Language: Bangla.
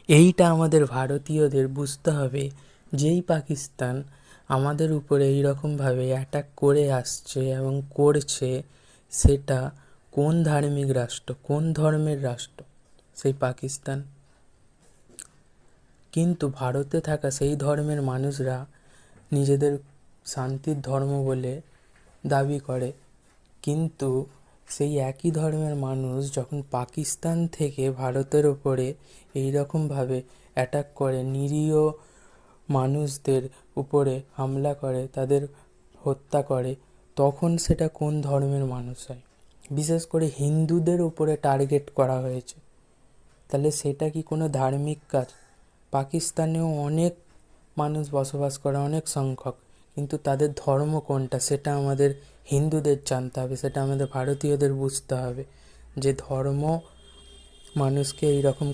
এইটা আমাদের ভারতীয়দের বুঝতে হবে, যেই পাকিস্তান আমাদের উপরে এইরকমভাবে অ্যাটাক করে আসছে এবং করছে, সেটা কোন ধার্মিক রাষ্ট্র, কোন ধর্মের রাষ্ট্র? সেই পাকিস্তান। কিন্তু ভারতে থাকা সেই ধর্মের মানুষরা নিজেদের শান্তির ধর্ম বলে দাবি করে, কিন্তু সেই একই ধর্মের মানুষ যখন পাকিস্তান থেকে ভারতের ওপরে এইরকমভাবে অ্যাটাক করে, নিরীহ মানুষদের উপরে হামলা করে, তাদের হত্যা করে, তখন সেটা কোন ধর্মের মানুষ হয়? বিশেষ করে হিন্দুদের উপরে টার্গেট করা হয়েছে, তাহলে সেটা কি কোনো ধার্মিক কাজ? পাকিস্তানেও অনেক মানুষ বসবাস করে, অনেক সংখ্যক, কিন্তু তাদের ধর্ম কোনটা সেটা আমাদের হিন্দুদের জানতে হবে, সেটা আমাদের ভারতীয়দের বুঝতে হবে, যে ধর্ম মানুষকে এইরকম